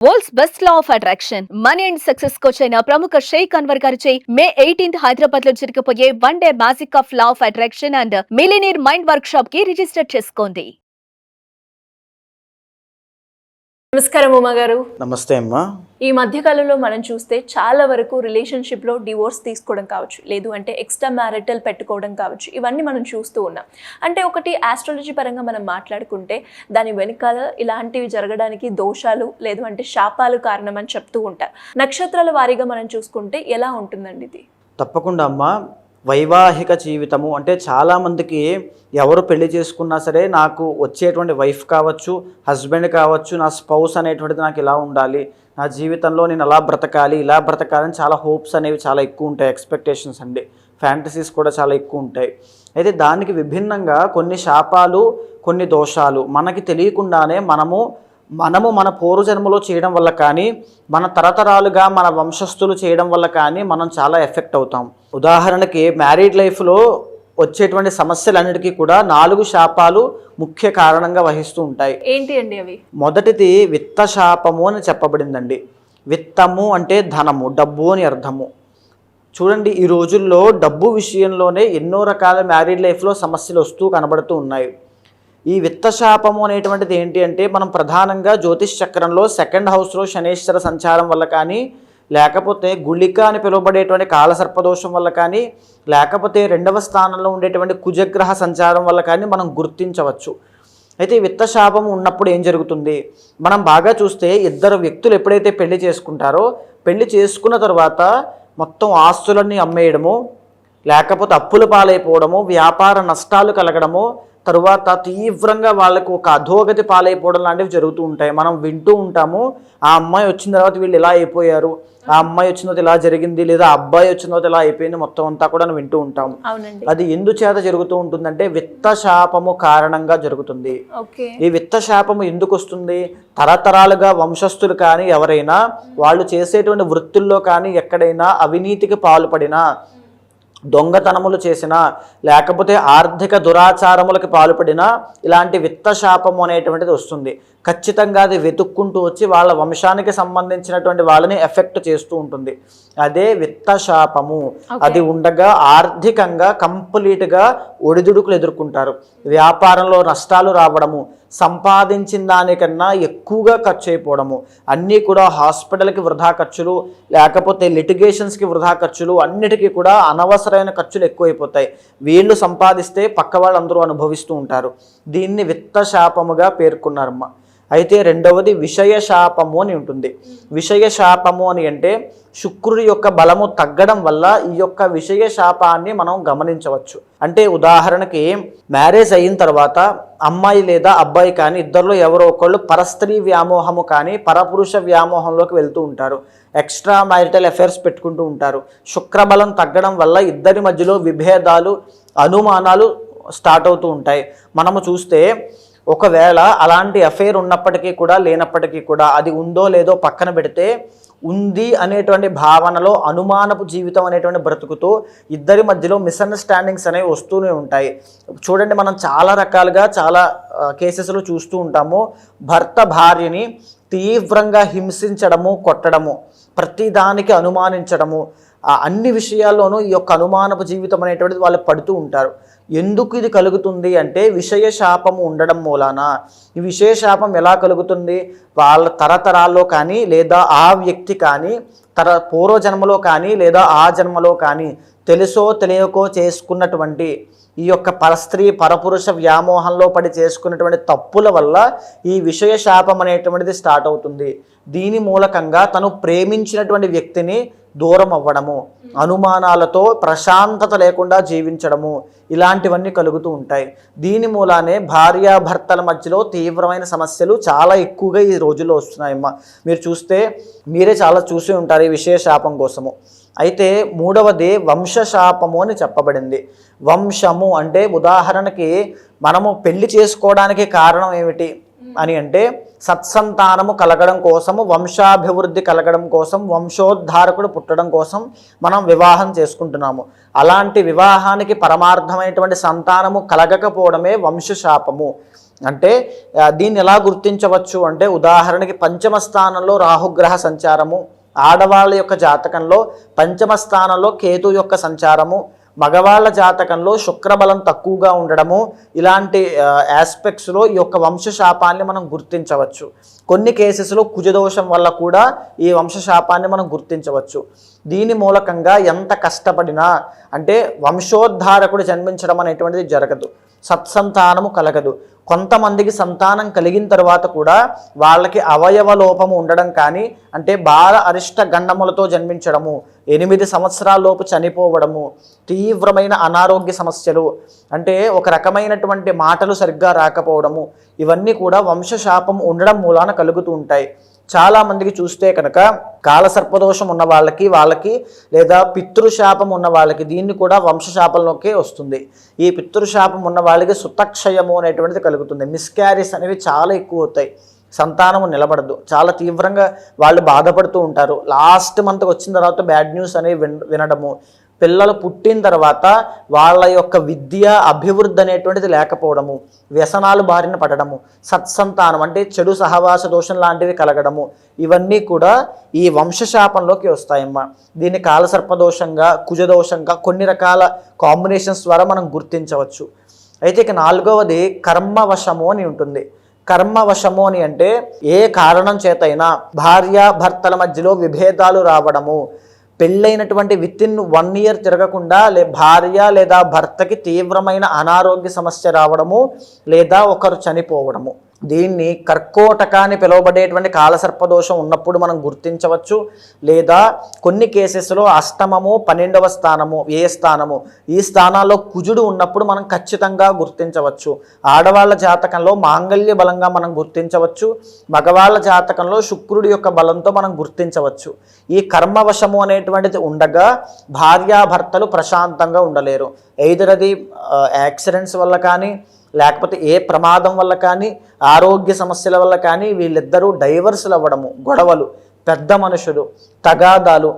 World's best law of attraction money and success coach అయిన ప్రముఖ షేక్ అన్వర్ గారిచే మే 18th హైదరాబాద్ లో జరగబోయే one day magic of law of attraction and millionaire mind work shop కి register చేసుకోండి. నమస్కారం ఉమా గారు. నమస్తే అమ్మా. ఈ మధ్యకాలంలో మనం చూస్తే చాలా వరకు రిలేషన్షిప్లో డివోర్స్ తీసుకోవడం కావచ్చు, లేదు అంటే ఎక్స్ట్రా మ్యారిటల్ పెట్టుకోవడం కావచ్చు, ఇవన్నీ మనం చూస్తూ ఉన్నాం. అంటే ఒకటి ఆస్ట్రాలజీ పరంగా మనం మాట్లాడుకుంటే దాని వెనకాల ఇలాంటివి జరగడానికి దోషాలు లేదు అంటే శాపాలు కారణం అని చెప్తూ ఉంటారు. నక్షత్రాల వారీగా మనం చూసుకుంటే ఎలా ఉంటుందండి ఇది? తప్పకుండా అమ్మా. వైవాహిక జీవితము అంటే చాలామందికి ఎవరు పెళ్లి చేసుకున్నా సరే నాకు వచ్చేటువంటి వైఫ్ కావచ్చు, హస్బెండ్ కావచ్చు, నా స్పౌస్ అనేటువంటిది నాకు ఇలా ఉండాలి, నా జీవితంలో నేను అలా బ్రతకాలి, ఇలా బ్రతకాలని చాలా హోప్స్ అనేవి చాలా ఎక్కువ ఉంటాయి. ఎక్స్పెక్టేషన్స్ అండి, ఫ్యాంటసీస్ కూడా చాలా ఎక్కువ ఉంటాయి. అయితే దానికి విభిన్నంగా కొన్ని శాపాలు, కొన్ని దోషాలు మనకి తెలియకుండానే మనము మన పూర్వజన్మలో చేయడం వల్ల కానీ, మన తరతరాలుగా మన వంశస్థులు చేయడం వల్ల కానీ మనం చాలా ఎఫెక్ట్ అవుతాం. ఉదాహరణకి మ్యారీడ్ లైఫ్లో వచ్చేటువంటి సమస్యలన్నిటికీ కూడా 4 శాపాలు ముఖ్య కారణంగా వహిస్తూ ఉంటాయి. ఏంటి అండి అవి? మొదటిది విత్త శాపము అని చెప్పబడిందండి. విత్తము అంటే ధనము, డబ్బు అని అర్థము. చూడండి, ఈ రోజుల్లో డబ్బు విషయంలోనే ఎన్నో రకాల మ్యారీడ్ లైఫ్లో సమస్యలు వస్తూ కనబడుతూ ఉన్నాయి. ఈ విత్తశాపము అనేటువంటిది ఏంటి అంటే, మనం ప్రధానంగా జ్యోతిష్ చక్రంలో 2nd హౌస్లో శనేశ్వర సంచారం వల్ల కానీ, లేకపోతే గుళిక అని పిలువబడేటువంటి కాలసర్పదోషం వల్ల కానీ, లేకపోతే 2వ స్థానంలో ఉండేటువంటి కుజగ్రహ సంచారం వల్ల కానీ మనం గుర్తించవచ్చు. అయితే ఈ విత్తశాపం ఉన్నప్పుడు ఏం జరుగుతుంది? మనం బాగా చూస్తే ఇద్దరు వ్యక్తులు ఎప్పుడైతే పెళ్లి చేసుకుంటారో, పెళ్లి చేసుకున్న తర్వాత మొత్తం ఆస్తులన్నీ అమ్మేయడము, లేకపోతే అప్పుల పాలైపోవడము, వ్యాపార నష్టాలు కలగడము, తరువాత తీవ్రంగా వాళ్ళకు ఒక అధోగతి పాలైపోవడం లాంటివి జరుగుతూ ఉంటాయి. మనం వింటూ ఉంటాము, ఆ అమ్మాయి వచ్చిన తర్వాత వీళ్ళు ఇలా అయిపోయారు, ఆ అమ్మాయి వచ్చిన తర్వాత ఇలా జరిగింది, లేదా అబ్బాయి వచ్చిన తర్వాత ఇలా అయిపోయింది, మొత్తం అంతా కూడా వింటూ ఉంటాము. అది ఎందుచేత జరుగుతూ ఉంటుందంటే విత్తశాపము కారణంగా జరుగుతుంది. ఈ విత్తశాపము ఎందుకు వస్తుంది? తరతరాలుగా వంశస్థులు కానీ ఎవరైనా వాళ్ళు చేసేటువంటి వృత్తుల్లో కానీ ఎక్కడైనా అవినీతికి పాల్పడినా, దొంగతనములు చేసినా, లేకపోతే ఆర్థిక దురాచారములకు పాల్పడినా ఇలాంటి విత్తశాపము అనేటువంటిది వస్తుంది. ఖచ్చితంగా అది వెతుక్కుంటూ వచ్చి వాళ్ళ వంశానికి సంబంధించినటువంటి వాళ్ళని ఎఫెక్ట్ చేస్తూ ఉంటుంది. అదే విత్తశాపము. అది ఉండగా ఆర్థికంగా కంప్లీట్గా ఒడిదుడుకులు ఎదుర్కొంటారు. వ్యాపారంలో నష్టాలు రావడము, సంపాదించిన దానికన్నా ఎక్కువగా ఖర్చు అయిపోవడము, అన్నీ కూడా హాస్పిటల్కి వృధా ఖర్చులు, లేకపోతే లిటిగేషన్స్కి వృధా ఖర్చులు, అన్నిటికీ కూడా అనవసరమైన ఖర్చులు ఎక్కువైపోతాయి. వీళ్ళు సంపాదిస్తే పక్క వాళ్ళందరూ అనుభవిస్తూ ఉంటారు. దీన్ని విత్తశాపముగా పేర్కొన్నారమ్మ. అయితే రెండవది విషయశాపము అని ఉంటుంది. విషయశాపము అని అంటే శుక్రుడి యొక్క బలము తగ్గడం వల్ల ఈ యొక్క విషయశాపాన్ని మనం గమనించవచ్చు. అంటే ఉదాహరణకి మ్యారేజ్ అయిన తర్వాత అమ్మాయి లేదా అబ్బాయి కానీ ఇద్దరిలో ఎవరో ఒకళ్ళు పరస్త్రీ వ్యామోహము కానీ పరపురుష వ్యామోహంలోకి వెళ్తూ ఉంటారు. ఎక్స్ట్రా మ్యారిటల్ అఫైర్స్ పెట్టుకుంటూ ఉంటారు. శుక్రబలం తగ్గడం వల్ల ఇద్దరి మధ్యలో విభేదాలు, అనుమానాలు స్టార్ట్ అవుతూ ఉంటాయి. మనము చూస్తే ఒకవేళ అలాంటి అఫైర్ ఉన్నప్పటికీ కూడా లేనప్పటికీ కూడా అది ఉందో లేదో పక్కన పెడితే, ఉంది అనేటువంటి భావనలో అనుమానపు జీవితం అనేటువంటి బ్రతుకుతూ ఇద్దరి మధ్యలో మిస్అండర్స్టాండింగ్స్ అనేవి వస్తూనే ఉంటాయి. చూడండి, మనం చాలా రకాలుగా చాలా కేసెస్లో చూస్తూ ఉంటాము. భర్త భార్యని తీవ్రంగా హింసించడము, కొట్టడము, ప్రతిదానికి అనుమానించడము, అన్ని విషయాల్లోనూ ఈ యొక్క అనుమానపు జీవితం అనేటువంటిది వాళ్ళు పడుతూ ఉంటారు. ఎందుకు ఇది కలుగుతుంది అంటే విషయశాపము ఉండడం మూలాన. ఈ విషయశాపం ఎలా కలుగుతుంది? వాళ్ళ తరతరాల్లో కానీ, లేదా ఆ వ్యక్తి కానీ పూర్వజన్మలో కానీ, లేదా ఆ జన్మలో కానీ తెలుసో తెలియకో చేసుకున్నటువంటి ఈ యొక్క పరస్త్రీ పరపురుష వ్యామోహంలో పడి చేసుకున్నటువంటి తప్పుల వల్ల ఈ విషయశాపం అనేటువంటిది స్టార్ట్ అవుతుంది. దీని మూలకంగా తను ప్రేమించినటువంటి వ్యక్తిని దూరం అవ్వడము, అనుమానాలతో ప్రశాంతత లేకుండా జీవించడము, ఇలాంటివన్నీ కలుగుతూ ఉంటాయి. దీని మూలానే భార్యాభర్తల మధ్యలో తీవ్రమైన సమస్యలు చాలా ఎక్కువగా ఈ రోజుల్లో వస్తున్నాయమ్మా. మీరు చూస్తే మీరే చాలా చూసి ఉంటారు ఈ విషయశాపం కోసము. అయితే మూడవది వంశశాపము అని చెప్పబడింది. వంశము అంటే ఉదాహరణకి మనము పెళ్లి చేసుకోవడానికి కారణం ఏమిటి అని అంటే సత్సంతానము కలగడం కోసము, వంశాభివృద్ధి కలగడం కోసం, వంశోద్ధారకుడు పుట్టడం కోసం మనం వివాహం చేసుకుంటున్నాము. అలాంటి వివాహానికి పరమార్థమైనటువంటి సంతానము కలగకపోవడమే వంశశాపము. అంటే దీన్ని ఎలా గుర్తించవచ్చు అంటే, ఉదాహరణకి పంచమ స్థానంలో రాహుగ్రహ సంచారము, ఆడవాళ్ళ యొక్క జాతకంలో పంచమ స్థానంలో కేతు యొక్క సంచారము, మగవాళ్ళ జాతకంలో శుక్రబలం తక్కువగా ఉండడము, ఇలాంటి ఆస్పెక్ట్స్లో ఈ యొక్క వంశశాపాన్ని మనం గుర్తించవచ్చు. కొన్ని కేసెస్లో కుజదోషం వల్ల కూడా ఈ వంశశాపాన్ని మనం గుర్తించవచ్చు. దీని మూలకంగా ఎంత కష్టపడినా అంటే వంశోద్ధారకుడు జన్మించడం అనేటువంటిది జరగదు, సత్సంతానము కలగదు. కొంతమందికి సంతానం కలిగిన తర్వాత కూడా వాళ్ళకి అవయవ లోపము ఉండడం కానీ, అంటే బాల అరిష్ట గండములతో జన్మించడము, 8 సంవత్సరాల లోపు చనిపోవడము, తీవ్రమైన అనారోగ్య సమస్యలు, అంటే ఒక రకమైనటువంటి మాటలు సరిగ్గా రాకపోవడము, ఇవన్నీ కూడా వంశశాపం ఉండడం మూలాన కలుగుతూ ఉంటాయి. చాలామందికి చూస్తే కనుక కాలసర్పదోషం ఉన్న వాళ్ళకి లేదా పితృశాపం ఉన్న వాళ్ళకి దీన్ని కూడా వంశశాపంలోకే వస్తుంది. ఈ పితృశాపం ఉన్న వాళ్ళకి సుతక్షయము అనేటువంటిది కలుగుతుంది. మిస్క్యారీస్ అనేవి చాలా ఎక్కువ అవుతాయి, సంతానము నిలబడదు, చాలా తీవ్రంగా వాళ్ళు బాధపడుతూ ఉంటారు. లాస్ట్ మంత్ వచ్చిన తర్వాత బ్యాడ్ న్యూస్ అనేవి వినడము, పిల్లలు పుట్టిన తర్వాత వాళ్ళ యొక్క విద్య అభివృద్ధి అనేటువంటిది లేకపోవడము, వ్యసనాలు బారిన పడడము, సత్సంతానం అంటే చెడు సహవాస దోషం లాంటివి కలగడము, ఇవన్నీ కూడా ఈ వంశశాపంలోకి వస్తాయమ్మా. దీన్ని కాలసర్పదోషంగా, కుజదోషంగా కొన్ని రకాల కాంబినేషన్స్ ద్వారా మనం గుర్తించవచ్చు. అయితే ఇక 4వది కర్మవశము అని ఉంటుంది. కర్మవశము అని అంటే ఏ కారణం చేతైనా భార్యాభర్తల మధ్యలో విభేదాలు రావడము, పెళ్ళైనటువంటి వితిన్ 1 year తిరగకుండా భార్య లేదా భర్తకి తీవ్రమైన అనారోగ్య సమస్య రావడము, లేదా ఒకరు చనిపోవడము, దీన్ని కర్కోటక అని పిలువబడేటువంటి కాలసర్పదోషం ఉన్నప్పుడు మనం గుర్తించవచ్చు. లేదా కొన్ని కేసెస్లో అష్టమము, 12వ స్థానము, స్థానము, ఈ స్థానాల్లో కుజుడు ఉన్నప్పుడు మనం ఖచ్చితంగా గుర్తించవచ్చు. ఆడవాళ్ళ జాతకంలో మాంగళ్య బలంగా మనం గుర్తించవచ్చు, మగవాళ్ళ జాతకంలో శుక్రుడి యొక్క బలంతో మనం గుర్తించవచ్చు. ఈ కర్మవశము అనేటువంటిది ఉండగా భార్యాభర్తలు ప్రశాంతంగా ఉండలేరు. ఎయిదర్ అది యాక్సిడెంట్స్ వల్ల కానీ, లేకపోతే ఏ ప్రమాదం వల్ల కానీ, ఆరోగ్య సమస్యల వల్ల కానీ వీళ్ళిద్దరూ డైవర్సులు అవ్వడము, గొడవలు, పెద్ద మనుషులు, తగాదాలు,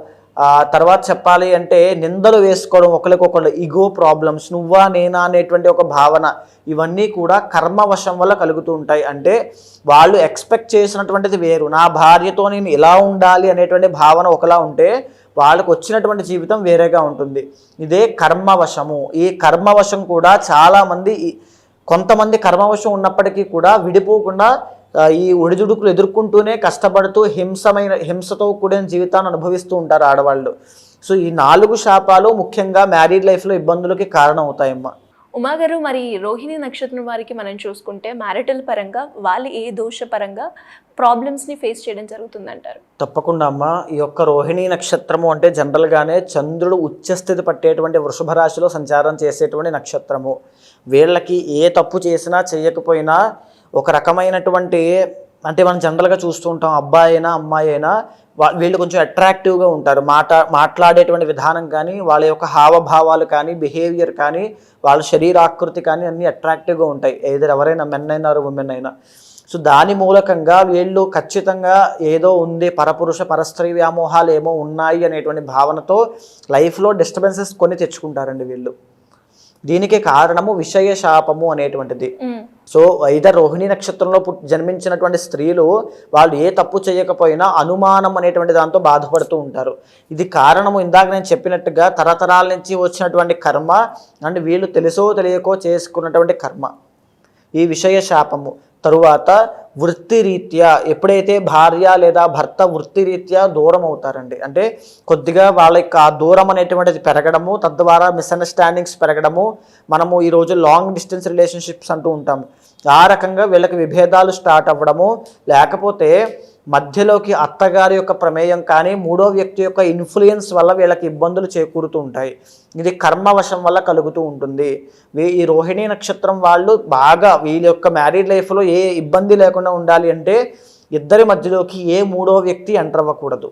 తర్వాత చెప్పాలి అంటే నిందలు వేసుకోవడం, ఒకరికొకరు ఇగో ప్రాబ్లమ్స్, నువ్వా నేనా అనేటువంటి ఒక భావన, ఇవన్నీ కూడా కర్మవశం వల్ల కలుగుతూ ఉంటాయి. అంటే వాళ్ళు ఎక్స్పెక్ట్ చేసినటువంటిది వేరు, నా భార్యతో నేను ఇలా ఉండాలి అనేటువంటి భావన ఒకలా ఉంటే వాళ్ళకు వచ్చినటువంటి జీవితం వేరేగా ఉంటుంది. ఇదే కర్మవశము. ఈ కర్మవశం కూడా చాలామంది, కొంతమంది కర్మవశం ఉన్నప్పటికీ కూడా విడిపోకుండా ఈ ఒడిదుడుకులు ఎదుర్కొంటూనే కష్టపడుతూ హింసతో కూడిన జీవితాన్ని అనుభవిస్తూ ఉంటారు ఆడవాళ్ళు. సో ఈ 4 శాపాలు ముఖ్యంగా మ్యారీడ్ లైఫ్లో ఇబ్బందులకి కారణం అవుతాయమ్మా. ఉమాగారు, మరి రోహిణి నక్షత్రం వారికి మనం చూసుకుంటే మ్యారిటల్ పరంగా వాళ్ళు ఏ దోషపరంగా ప్రాబ్లమ్స్ని ఫేస్ చేయడం జరుగుతుందంటారు? తప్పకుండా అమ్మ. ఈ యొక్క రోహిణి నక్షత్రము అంటే జనరల్గానే చంద్రుడు ఉచ్చస్థితి పట్టేటువంటి వృషభ రాశిలో సంచారం చేసేటువంటి నక్షత్రము. వీళ్ళకి ఏ తప్పు చేసినా చేయకపోయినా ఒక రకమైనటువంటి, అంటే మనం జనరల్గా చూస్తూ ఉంటాం, అబ్బాయి అయినా అమ్మాయి అయినా వీళ్ళు కొంచెం అట్రాక్టివ్గా ఉంటారు. మాట్లాడేటువంటి విధానం కానీ, వాళ్ళ యొక్క హావభావాలు కానీ, బిహేవియర్ కానీ, వాళ్ళ శరీరాకృతి కానీ అన్నీ అట్రాక్టివ్గా ఉంటాయి, ఎవరైనా మెన్ అయినా ఉమెన్ అయినా. సో దాని మూలకంగా వీళ్ళు ఖచ్చితంగా ఏదో ఉంది, పరపురుష పరస్త్రీ వ్యామోహాలు ఏమో ఉన్నాయి అనేటువంటి భావనతో లైఫ్లో డిస్టర్బెన్సెస్ కొన్ని తెచ్చుకుంటారండి వీళ్ళు. దీనికి కారణము విషయ శాపము అనేటువంటిది. సో ఐదర్ రోహిణి నక్షత్రంలో జన్మించినటువంటి స్త్రీలు వాళ్ళు ఏ తప్పు చేయకపోయినా అనుమానం అనేటువంటి దాంతో బాధపడుతూ ఉంటారు. ఇది కారణము ఇందాక నేను చెప్పినట్టుగా తరతరాల నుంచి వచ్చినటువంటి కర్మ, అండ్ వీళ్ళు తెలుసో తెలియకో చేసుకున్నటువంటి కర్మ, ఈ విషయ శాపము. తరువాత వృత్తిరీత్యా ఎప్పుడైతే భార్య లేదా భర్త వృత్తిరీత్యా దూరం అవుతారండి, అంటే కొద్దిగా వాళ్ళకి ఆ దూరం అనేటువంటిది పెరగడము, తద్వారా మిస్అండర్స్టాండింగ్స్ పెరగడము, మనము ఈరోజు లాంగ్ డిస్టెన్స్ రిలేషన్షిప్స్ అంటూ ఉంటాము, ఆ రకంగా వీళ్ళకి విభేదాలు స్టార్ట్ అవ్వడము, లేకపోతే మధ్యలోకి అత్తగారి యొక్క ప్రమేయం కానీ మూడో వ్యక్తి యొక్క ఇన్ఫ్లుయెన్స్ వల్ల వీళ్ళకి ఇబ్బందులు చేకూరుతూ ఉంటాయి. ఇది కర్మవశం వల్ల కలుగుతూ ఉంటుంది. ఈ రోహిణి నక్షత్రం వాళ్ళు బాగా వీళ్ళ యొక్క మ్యారీడ్ లైఫ్లో ఏ ఇబ్బంది లేకుండా ఉండాలి అంటే ఇద్దరి మధ్యలోకి ఏ మూడో వ్యక్తి ఎంటర్ అవ్వకూడదు.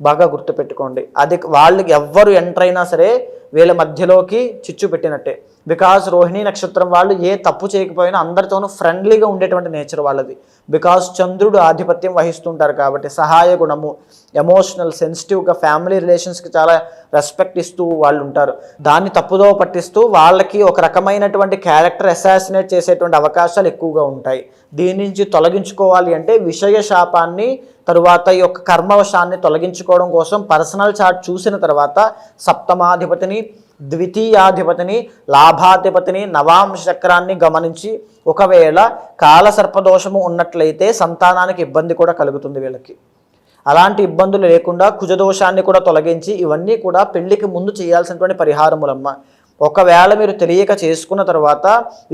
బాగా గుర్తుపెట్టుకోండి, అది వాళ్ళకి ఎవ్వరు ఎంటర్ అయినా సరే వీళ్ళ మధ్యలోకి చిచ్చు పెట్టినట్టే. బికాజ్ రోహిణీ నక్షత్రం వాళ్ళు ఏ తప్పు చేయకపోయినా అందరితోనూ ఫ్రెండ్లీగా ఉండేటువంటి నేచర్ వాళ్ళది. బికాజ్ చంద్రుడు ఆధిపత్యం వహిస్తుంటారు కాబట్టి సహాయ గుణము, ఎమోషనల్, సెన్సిటివ్గా ఫ్యామిలీ రిలేషన్స్కి చాలా రెస్పెక్ట్ ఇస్తూ వాళ్ళు ఉంటారు. దాన్ని తప్పుదో పట్టిస్తూ వాళ్ళకి ఒక రకమైనటువంటి క్యారెక్టర్ అసాసినేట్ చేసేటువంటి అవకాశాలు ఎక్కువగా ఉంటాయి. దీని నుంచి తొలగించుకోవాలి అంటే విషయ శాపాన్ని, తరువాత ఈ యొక్క కర్మవశాన్ని తొలగించుకోవడం కోసం పర్సనల్ చార్ట్ చూసిన తర్వాత సప్తమాధిపతిని, ద్వితీయాధిపతిని, లాభాధిపతిని, నవాంశ చక్రాన్ని గమనించి ఒకవేళ కాలసర్పదోషము ఉన్నట్లయితే సంతానానికి ఇబ్బంది కూడా కలుగుతుంది వీళ్ళకి. అలాంటి ఇబ్బందులు లేకుండా కుజదోషాన్ని కూడా తొలగించి ఇవన్నీ కూడా పెళ్లికి ముందు చేయాల్సినటువంటి పరిహారములమ్మ. ఒకవేళ మీరు తెలియక చేసుకున్న తర్వాత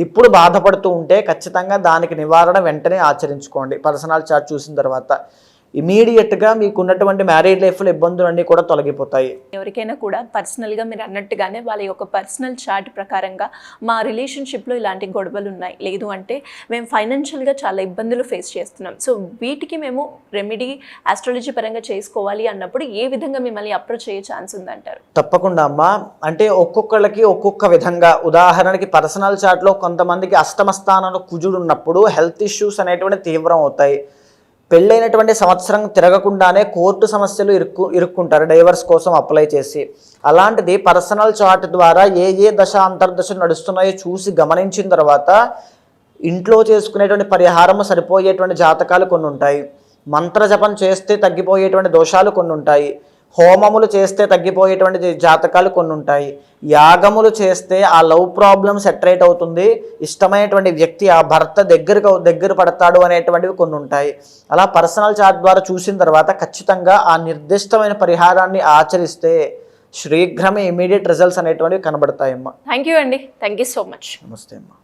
ఇప్పుడు బాధపడుతూ ఉంటే ఖచ్చితంగా దానికి నివారణ వెంటనే ఆచరించుకోండి. పర్సనల్ చార్ట్ చూసిన తర్వాత ఇమీడియట్గా మీకు ఉన్నటువంటి మ్యారీడ్ లైఫ్లో ఇబ్బందులన్నీ కూడా తొలగిపోతాయి. ఎవరికైనా కూడా పర్సనల్గా మీరు అన్నట్టుగానే వాళ్ళ యొక్క పర్సనల్ చార్ట్ ప్రకారంగా మా రిలేషన్షిప్లో ఇలాంటి గొడవలు ఉన్నాయి, లేదు అంటే మేము ఫైనాన్షియల్గా చాలా ఇబ్బందులు ఫేస్ చేస్తున్నాం, సో వీటికి మేము రెమెడీ ఆస్ట్రాలజీ పరంగా చేసుకోవాలి అన్నప్పుడు ఏ విధంగా మిమ్మల్ని అప్రోచ్ అయ్యే ఛాన్స్ ఉందంటారు? తప్పకుండా అమ్మ. అంటే ఒక్కొక్కళ్ళకి ఒక్కొక్క విధంగా, ఉదాహరణకి పర్సనల్ చార్ట్లో కొంతమందికి అష్టమ స్థానంలో కుజుడు ఉన్నప్పుడు హెల్త్ ఇష్యూస్ అనేటువంటి తీవ్రం అవుతాయి. పెళ్ళైనటువంటి సంవత్సరం తిరగకుండానే కోర్టు సమస్యలు ఇరుక్కుంటారు డైవర్స్ కోసం అప్లై చేసి. అలాంటిది పర్సనల్ చార్ట్ ద్వారా ఏ దశ అంతర్దశలు నడుస్తున్నాయో చూసి గమనించిన తర్వాత ఇంట్లో చేసుకునేటువంటి పరిహారం సరిపోయేటువంటి జాతకాలు కొన్ని ఉంటాయి. మంత్రజపం చేస్తే తగ్గిపోయేటువంటి దోషాలు కొన్ని ఉంటాయి. హోమములు చేస్తే తగ్గిపోయేటువంటి జాతకాలు కొన్ని ఉంటాయి. యాగములు చేస్తే ఆ లవ్ ప్రాబ్లమ్ సెటరేట్ అవుతుంది, ఇష్టమైనటువంటి వ్యక్తి ఆ భర్త దగ్గర పడతాడు అనేటువంటివి కొన్ని ఉంటాయి. అలా పర్సనల్ చార్ట్ ద్వారా చూసిన తర్వాత ఖచ్చితంగా ఆ నిర్దిష్టమైన పరిహారాన్ని ఆచరిస్తే శీఘ్రమే ఇమీడియట్ రిజల్ట్స్ అనేటువంటివి కనబడతాయమ్మా. థ్యాంక్ యూ అండి, థ్యాంక్ యూ సో మచ్. నమస్తే అమ్మా.